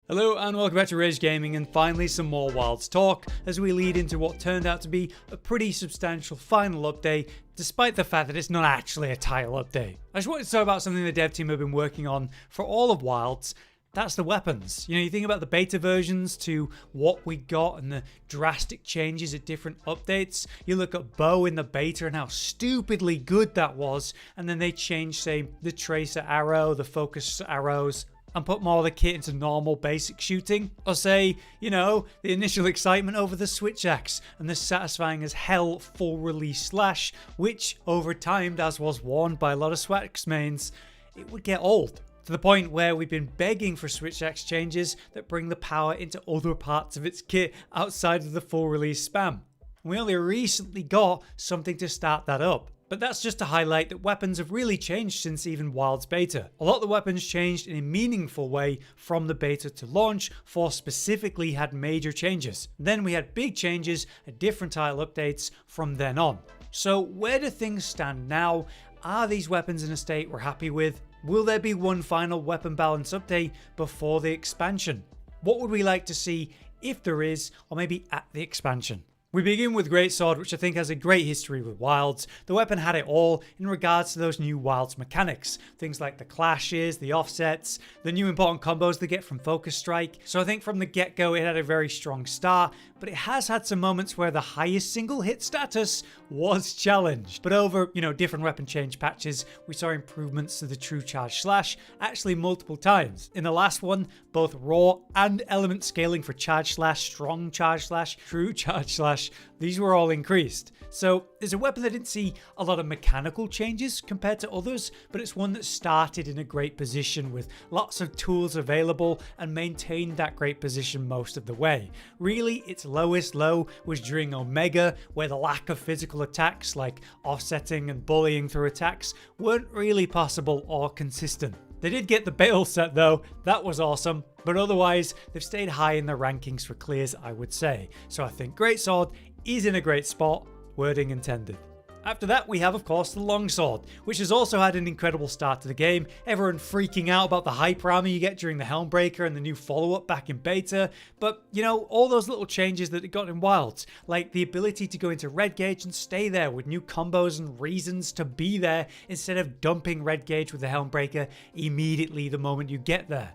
Hello and welcome back to Rage Gaming, and finally some more Wilds talk as we lead into what turned out to be a pretty substantial final update, despite the fact that it's not actually a title update. I just wanted to talk about something the dev team have been working on for all of Wilds. That's the weapons. You think about the beta versions to what we got and the drastic changes at different updates. You look at bow in the beta and how stupidly good that was, and then they changed, say, the tracer arrow, the focus arrows, and put more of the kit into normal basic shooting. Or say, the initial excitement over the switch axe and the satisfying as hell full release slash, which over time, as was warned by a lot of Swax mains, it would get old. To the point where we've been begging for switch axe changes that bring the power into other parts of its kit outside of the full release spam. We only recently got something to start that up. But that's just to highlight that weapons have really changed since even Wild's beta. A lot of the weapons changed in a meaningful way from the beta to launch. Force specifically had major changes. Then we had big changes and different title updates from then on. So where do things stand now? Are these weapons in a state we're happy with? Will there be one final weapon balance update before the expansion? What would we like to see if there is, or maybe at the expansion? We begin with Greatsword, which I think has a great history with Wilds. The weapon had it all in regards to those new Wilds mechanics. Things like the clashes, the offsets, the new important combos they get from Focus Strike. So I think from the get-go it had a very strong start, but it has had some moments where the highest single hit status was challenged. But over, different weapon change patches, we saw improvements to the true charge slash actually multiple times. In the last one, both raw and element scaling for charge slash, strong charge slash, true charge slash, these were all increased. So it's a weapon that didn't see a lot of mechanical changes compared to others, but it's one that started in a great position with lots of tools available and maintained that great position most of the way. Really, its lowest low was during Omega, where the lack of physical attacks like offsetting and bullying through attacks weren't really possible or consistent. They did get the Bale set though, that was awesome, but otherwise they've stayed high in the rankings for clears, I would say. So I think Greatsword is in a great spot, wording intended. After that we have of course the Longsword, which has also had an incredible start to the game, everyone freaking out about the hyper armor you get during the Helmbreaker and the new follow-up back in beta, but all those little changes that it got in Wilds, like the ability to go into red gauge and stay there with new combos and reasons to be there instead of dumping red gauge with the Helmbreaker immediately the moment you get there.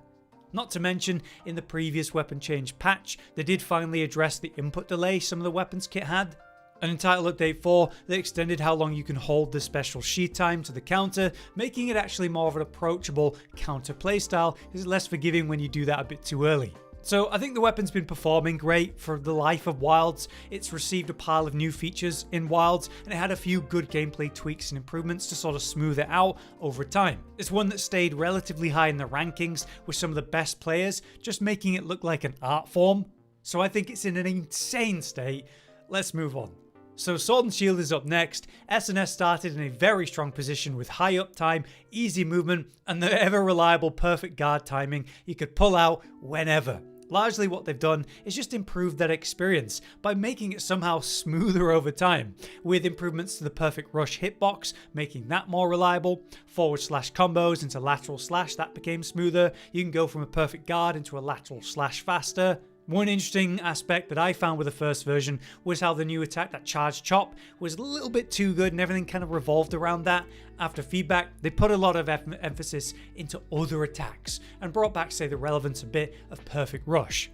Not to mention, in the previous weapon change patch, they did finally address the input delay some of the weapons kit had. And in Title Update 4, they extended how long you can hold the special sheath time to the counter, making it actually more of an approachable counter playstyle, is less forgiving when you do that a bit too early. So I think the weapon's been performing great for the life of Wilds. It's received a pile of new features in Wilds, and it had a few good gameplay tweaks and improvements to sort of smooth it out over time. It's one that stayed relatively high in the rankings with some of the best players, just making it look like an art form. So I think it's in an insane state. Let's move on. So Sword and Shield is up next. S&S started in a very strong position with high uptime, easy movement, and the ever reliable perfect guard timing you could pull out whenever. Largely what they've done is just improve that experience by making it somehow smoother over time, with improvements to the perfect rush hitbox, making that more reliable, forward slash combos into lateral slash, that became smoother, you can go from a perfect guard into a lateral slash faster. One interesting aspect that I found with the first version was how the new attack, that charge chop, was a little bit too good and everything kind of revolved around that. After feedback, they put a lot of emphasis into other attacks and brought back, say, the relevance a bit of perfect rush.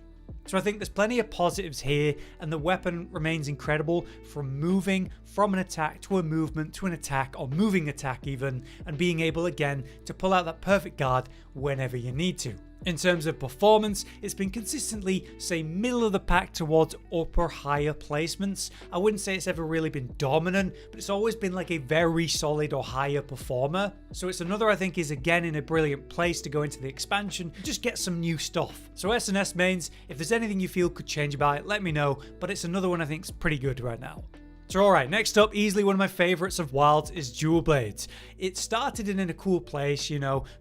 So I think there's plenty of positives here, and the weapon remains incredible from moving from an attack to a movement to an attack, or moving attack even, and being able again to pull out that perfect guard whenever you need to. In terms of performance, it's been consistently, say, middle of the pack towards upper higher placements. I wouldn't say it's ever really been dominant, but it's always been like a very solid or higher performer. So it's another I think is again in a brilliant place to go into the expansion and just get some new stuff. So S&S mains, if there's anything you feel could change about it, let me know, but it's another one I think is pretty good right now. So alright, next up, easily one of my favourites of Wilds is Dual Blades. It started in a cool place,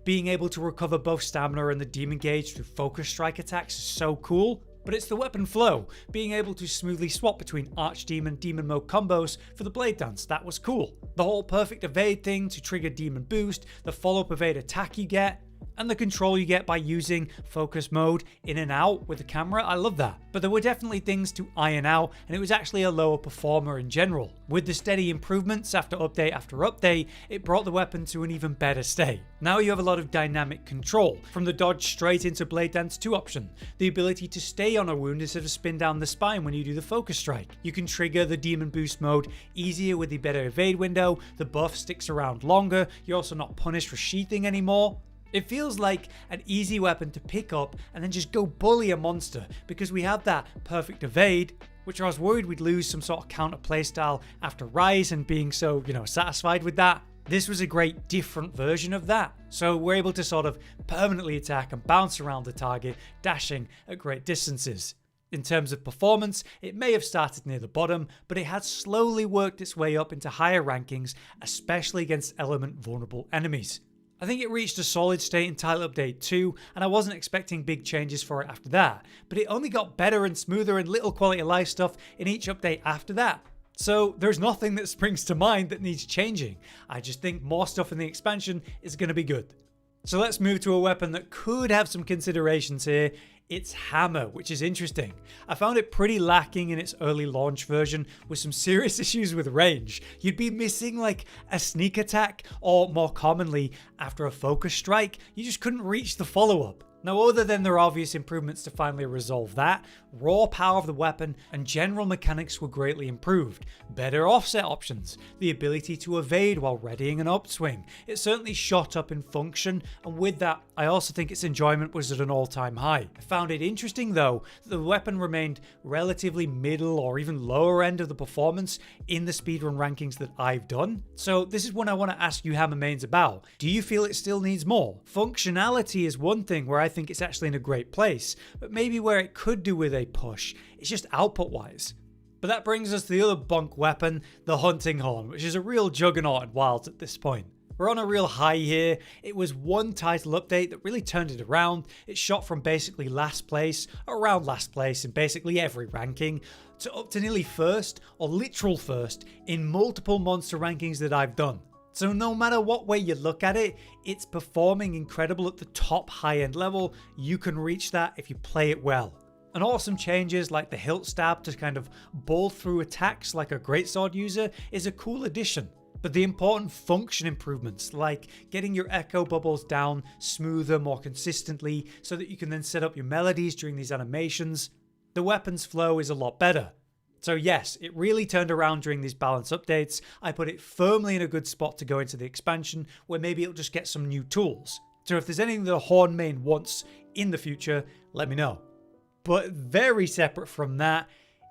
being able to recover both stamina and the demon gauge through focus strike attacks is so cool. But it's the weapon flow, being able to smoothly swap between archdemon, demon mode combos for the blade dance, that was cool. The whole perfect evade thing to trigger demon boost, the follow-up evade attack you get, And the control you get by using focus mode in and out with the camera, I love that. But there were definitely things to iron out, and it was actually a lower performer in general. With the steady improvements after update, it brought the weapon to an even better state. Now you have a lot of dynamic control, from the dodge straight into blade dance 2 option, the ability to stay on a wound instead of spin down the spine when you do the focus strike. You can trigger the demon boost mode easier with the better evade window, the buff sticks around longer, you're also not punished for sheathing anymore. It feels like an easy weapon to pick up and then just go bully a monster, because we have that perfect evade, which I was worried we'd lose some sort of counter playstyle after Rise and being so, satisfied with that. This was a great different version of that. So we're able to sort of permanently attack and bounce around the target, dashing at great distances. In terms of performance, it may have started near the bottom, but it has slowly worked its way up into higher rankings, especially against element vulnerable enemies. I think it reached a solid state in Title Update 2, and I wasn't expecting big changes for it after that, but it only got better and smoother and little quality of life stuff in each update after that. So there's nothing that springs to mind that needs changing. I just think more stuff in the expansion is going to be good. So let's move to a weapon that could have some considerations here. It's hammer, which is interesting. I found it pretty lacking in its early launch version with some serious issues with range. You'd be missing like a sneak attack, or more commonly after a focus strike, you just couldn't reach the follow-up. Now, other than their obvious improvements to finally resolve that, raw power of the weapon and general mechanics were greatly improved. Better offset options, the ability to evade while readying an upswing. It certainly shot up in function, and with that, I also think its enjoyment was at an all-time high. I found it interesting though that the weapon remained relatively middle or even lower end of the performance in the speedrun rankings that I've done. So this is one I want to ask you hammer mains about. Do you feel it still needs more? Functionality is one thing where I think it's actually in a great place, but maybe where it could do with a push, it's just output wise. But that brings us to the other bunk weapon, the hunting horn, which is a real juggernaut in Wilds at this point. We're on a real high here. It was one title update that really turned it around. It shot from basically last place, around last place in basically every ranking, to up to nearly first, or literal first, in multiple monster rankings that I've done. So no matter what way you look at it, it's performing incredible at the top high-end level. You can reach that if you play it well. And awesome changes like the hilt stab to kind of bowl through attacks like a greatsword user is a cool addition. But the important function improvements, like getting your echo bubbles down smoother, more consistently, so that you can then set up your melodies during these animations, the weapon's flow is a lot better. So yes, it really turned around during these balance updates. I put it firmly in a good spot to go into the expansion, where maybe it'll just get some new tools. So if there's anything that a horn main wants in the future, let me know. But very separate from that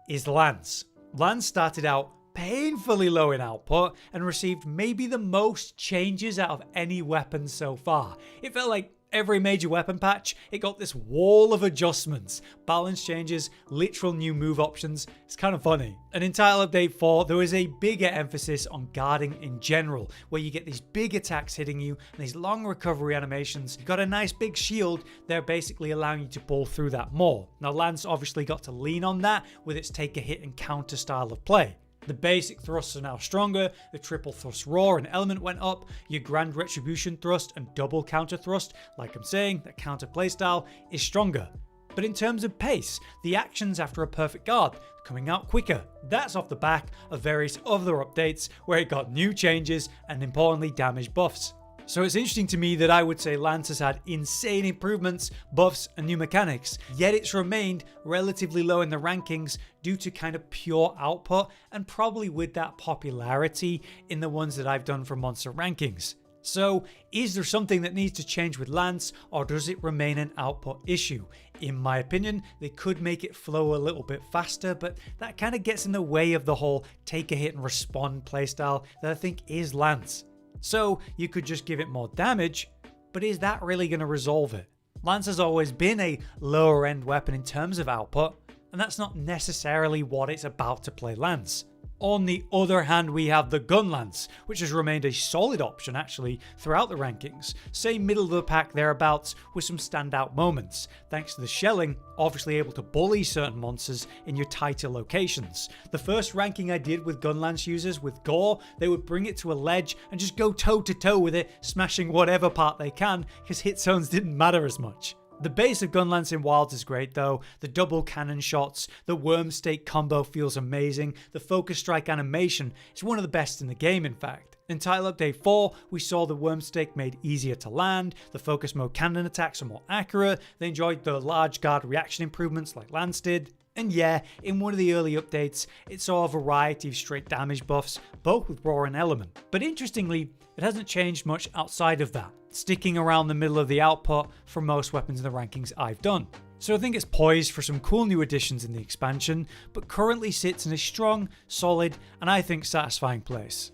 is Lance. Lance started out painfully low in output and received maybe the most changes out of any weapon so far. It felt like every major weapon patch, it got this wall of adjustments, balance changes, literal new move options. It's kind of funny. And in Title Update 4, there was a bigger emphasis on guarding in general, where you get these big attacks hitting you and these long recovery animations. You've got a nice big shield, they're basically allowing you to pull through that more. Now Lance obviously got to lean on that with its take a hit and counter style of play. The basic thrusts are now stronger, the triple thrust roar and element went up, your grand retribution thrust and double counter thrust, like I'm saying, that counter playstyle is stronger. But in terms of pace, the actions after a perfect guard coming out quicker. That's off the back of various other updates where it got new changes and importantly damage buffs. So it's interesting to me that I would say Lance has had insane improvements, buffs and new mechanics, yet it's remained relatively low in the rankings due to kind of pure output and probably with that popularity in the ones that I've done for monster rankings. So is there something that needs to change with Lance, or does it remain an output issue? In my opinion, they could make it flow a little bit faster, but that kind of gets in the way of the whole take a hit and respond playstyle that I think is Lance. So you could just give it more damage, but is that really going to resolve it? Lance has always been a lower end weapon in terms of output, and that's not necessarily what it's about to play Lance. On the other hand, we have the Gunlance, which has remained a solid option actually throughout the rankings. Say middle of the pack thereabouts with some standout moments, thanks to the shelling, obviously able to bully certain monsters in your tighter locations. The first ranking I did with Gunlance users with gore, they would bring it to a ledge and just go toe to toe with it, smashing whatever part they can, because hit zones didn't matter as much. The base of Gunlance in Wilds is great though, the double cannon shots, the worm stake combo feels amazing, the focus strike animation is one of the best in the game in fact. In Title Update 4, we saw the worm stake made easier to land, the focus mode cannon attacks are more accurate, they enjoyed the large guard reaction improvements like Lance did. And yeah, in one of the early updates, it saw a variety of straight damage buffs, both with Roar and Element. But interestingly, it hasn't changed much outside of that, sticking around the middle of the output for most weapons in the rankings I've done. So I think it's poised for some cool new additions in the expansion, but currently sits in a strong, solid, and I think satisfying place.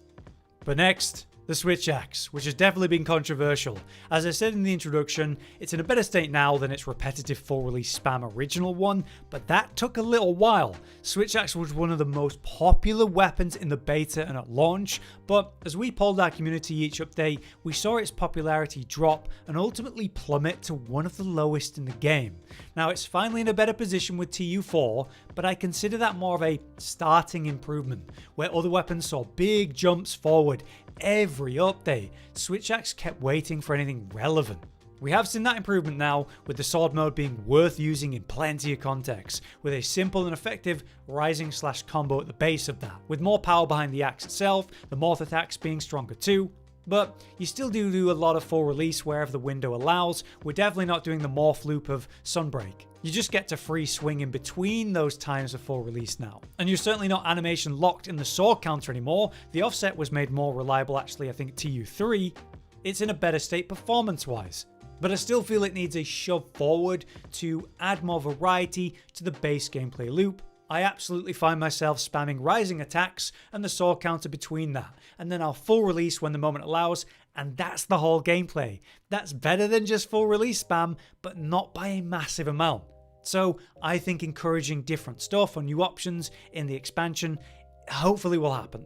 But next, the Switch Axe, which has definitely been controversial. As I said in the introduction, it's in a better state now than its repetitive full release spam original one, but that took a little while. Switch Axe was one of the most popular weapons in the beta and at launch, but as we polled our community each update, we saw its popularity drop and ultimately plummet to one of the lowest in the game. Now it's finally in a better position with TU4, but I consider that more of a starting improvement, where other weapons saw big jumps forward every update. Switch Axe kept waiting for anything relevant. We have seen that improvement now, with the sword mode being worth using in plenty of contexts, with a simple and effective rising slash combo at the base of that, with more power behind the axe itself, the morph attacks being stronger too. But you still do a lot of full release wherever the window allows. We're definitely not doing the morph loop of Sunbreak. You just get to free swing in between those times of full release now. And you're certainly not animation locked in the sword counter anymore. The offset was made more reliable actually, I think TU3. It's in a better state performance wise. But I still feel it needs a shove forward to add more variety to the base gameplay loop. I absolutely find myself spamming rising attacks and the sword counter between that, and then I'll full release when the moment allows, and that's the whole gameplay. That's better than just full release spam, but not by a massive amount. So I think encouraging different stuff or new options in the expansion hopefully will happen.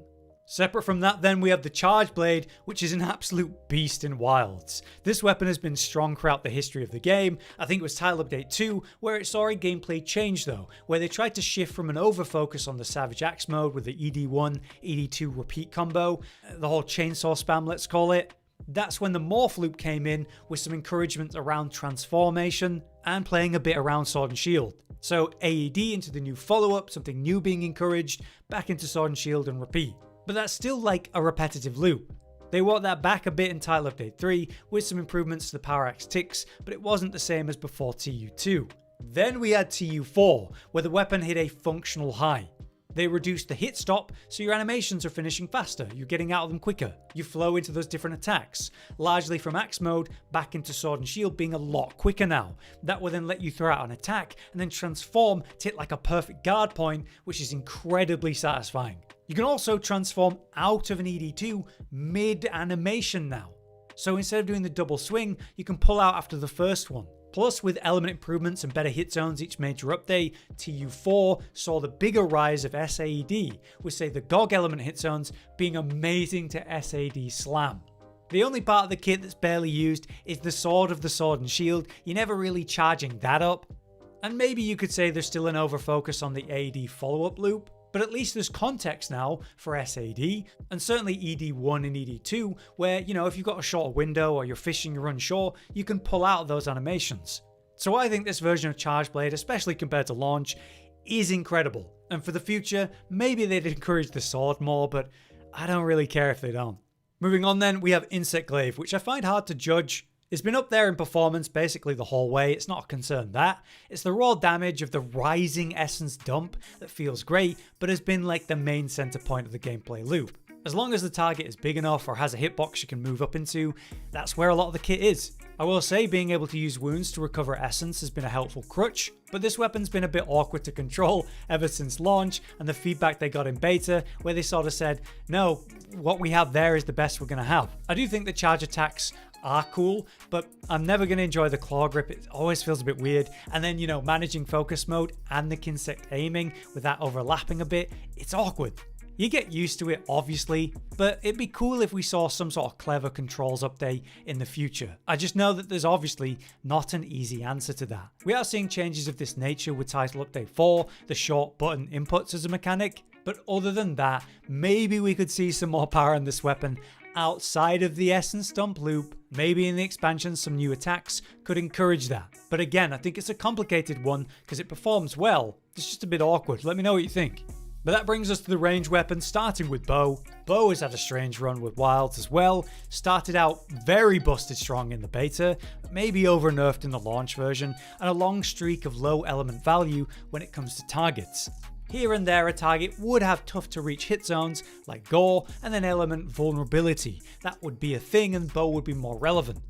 Separate from that then, we have the Charge Blade, which is an absolute beast in Wilds. This weapon has been strong throughout the history of the game. I think it was Title Update 2 where it saw a gameplay change though, where they tried to shift from an over-focus on the Savage Axe mode with the ED1, ED2 repeat combo, the whole chainsaw spam let's call it. That's when the morph loop came in with some encouragement around transformation and playing a bit around Sword and Shield. So AED into the new follow-up, something new being encouraged, back into Sword and Shield and repeat. But that's still like a repetitive loop. They walked that back a bit in Title Update 3 with some improvements to the Power Axe ticks, but it wasn't the same as before TU2. Then we had TU4, where the weapon hit a functional high. They reduced the hit stop, so your animations are finishing faster, you're getting out of them quicker, you flow into those different attacks, largely from axe mode back into Sword and Shield being a lot quicker now. That will then let you throw out an attack and then transform to hit like a perfect guard point, which is incredibly satisfying. You can also transform out of an ED2 mid-animation now. So instead of doing the double swing, you can pull out after the first one. Plus, with element improvements and better hit zones each major update, TU4 saw the bigger rise of SAED, with say the GOG element hit zones being amazing to SAD slam. The only part of the kit that's barely used is the Sword of the Sword and Shield. You're never really charging that up. And maybe you could say there's still an overfocus on the AD follow-up loop, but at least there's context now for SAD, and certainly ED1 and ED2, where, you know, if you've got a shorter window or you're fishing, you're unsure, you can pull out of those animations. So I think this version of Charge Blade, especially compared to launch, is incredible. And for the future, maybe they'd encourage the sword more, but I don't really care if they don't. Moving on then, we have Insect Glaive, which I find hard to judge. It's been up there in performance basically the whole way, it's not a concern that. It's the raw damage of the rising essence dump that feels great, but has been like the main center point of the gameplay loop. As long as the target is big enough or has a hitbox you can move up into, that's where a lot of the kit is. I will say being able to use wounds to recover essence has been a helpful crutch, but this weapon's been a bit awkward to control ever since launch and the feedback they got in beta where they sort of said, no, what we have there is the best we're going to have. I do think the charge attacks are cool, but I'm never going to enjoy the claw grip. It always feels a bit weird. And then, you know, managing focus mode and the Kinsect aiming with that overlapping a bit, it's awkward. You get used to it, obviously, but it'd be cool if we saw some sort of clever controls update in the future. I just know that there's obviously not an easy answer to that. We are seeing changes of this nature with Title Update 4, the short button inputs as a mechanic, but other than that, maybe we could see some more power in this weapon outside of the Essence Dump loop. Maybe in the expansion some new attacks could encourage that. But again, I think it's a complicated one because it performs well. It's just a bit awkward. Let me know what you think. But that brings us to the ranged weapons, starting with bow. Bow has had a strange run with wilds as well. Started out very busted strong in the beta, maybe over nerfed in the launch version, and a long streak of low element value when it comes to targets. Here and there a target would have tough to reach hit zones like gore and then element vulnerability. That would be a thing and bow would be more relevant.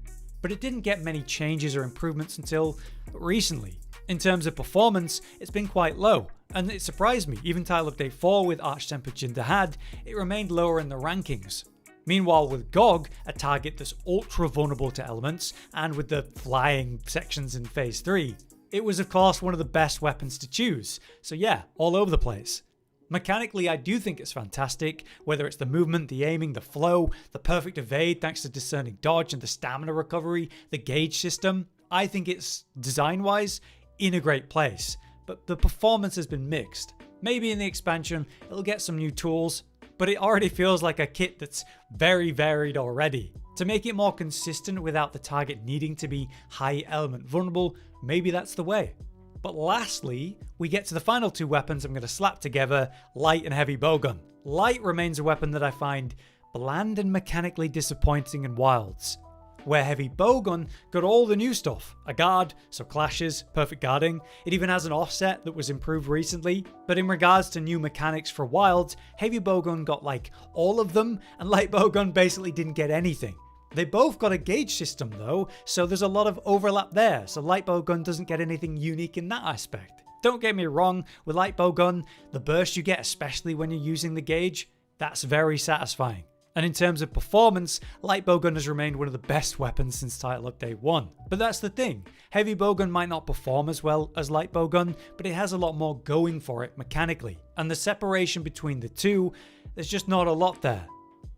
But it didn't get many changes or improvements until recently. In terms of performance, it's been quite low, and it surprised me. Even Title Update 4 with Arch Temperature and Dahaad, it remained lower in the rankings. Meanwhile with Gog, a target that's ultra vulnerable to elements, and with the flying sections in Phase 3, it was of course one of the best weapons to choose. So yeah, all over the place. Mechanically, I do think it's fantastic, whether it's the movement, the aiming, the flow, the perfect evade thanks to discerning dodge and the stamina recovery, the gauge system. I think it's, design-wise, in a great place, but the performance has been mixed. Maybe in the expansion it'll get some new tools, but it already feels like a kit that's very varied already. To make it more consistent without the target needing to be high element vulnerable, maybe that's the way. But lastly, we get to the final two weapons I'm going to slap together, light and heavy bowgun. Light remains a weapon that I find bland and mechanically disappointing in wilds, where heavy bowgun got all the new stuff. A guard, so clashes, perfect guarding. It even has an offset that was improved recently. But in regards to new mechanics for wilds, heavy bowgun got like all of them, and light bowgun basically didn't get anything. They both got a gauge system though, so there's a lot of overlap there, so light bowgun doesn't get anything unique in that aspect. Don't get me wrong, with light bowgun, the burst you get, especially when you're using the gauge, that's very satisfying. And in terms of performance, light bowgun has remained one of the best weapons since Title Update 1. But that's the thing, heavy bowgun might not perform as well as light bowgun, but it has a lot more going for it mechanically. And the separation between the two, there's just not a lot there.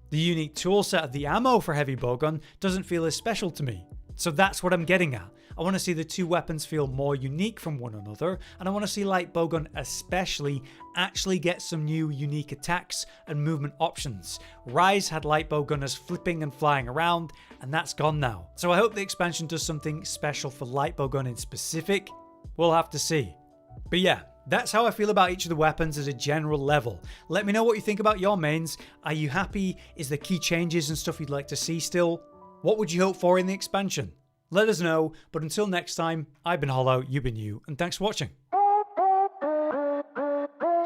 The unique toolset of the ammo for heavy bowgun doesn't feel as special to me. So that's what I'm getting at. I want to see the two weapons feel more unique from one another, and I want to see light bowgun especially actually get some new unique attacks and movement options. Rise had light bowgun as flipping and flying around, and that's gone now. So I hope the expansion does something special for light bowgun in specific. We'll have to see. But yeah, that's how I feel about each of the weapons at a general level. Let me know what you think about your mains. Are you happy? Is there key changes and stuff you'd like to see still? What would you hope for in the expansion? Let us know, but until next time, I've been Hollow, you've been you, and thanks for watching.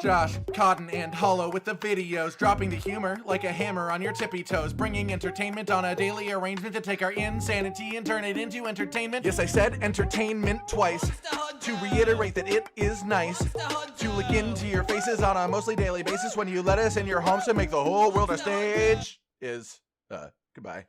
Josh, Cotton, and Hollow with the videos, dropping the humor like a hammer on your tippy toes, bringing entertainment on a daily arrangement to take our insanity and turn it into entertainment. Yes, I said entertainment twice, to reiterate that it is nice to look into your faces on a mostly daily basis when you let us in your homes to make the whole world a stage. Goodbye.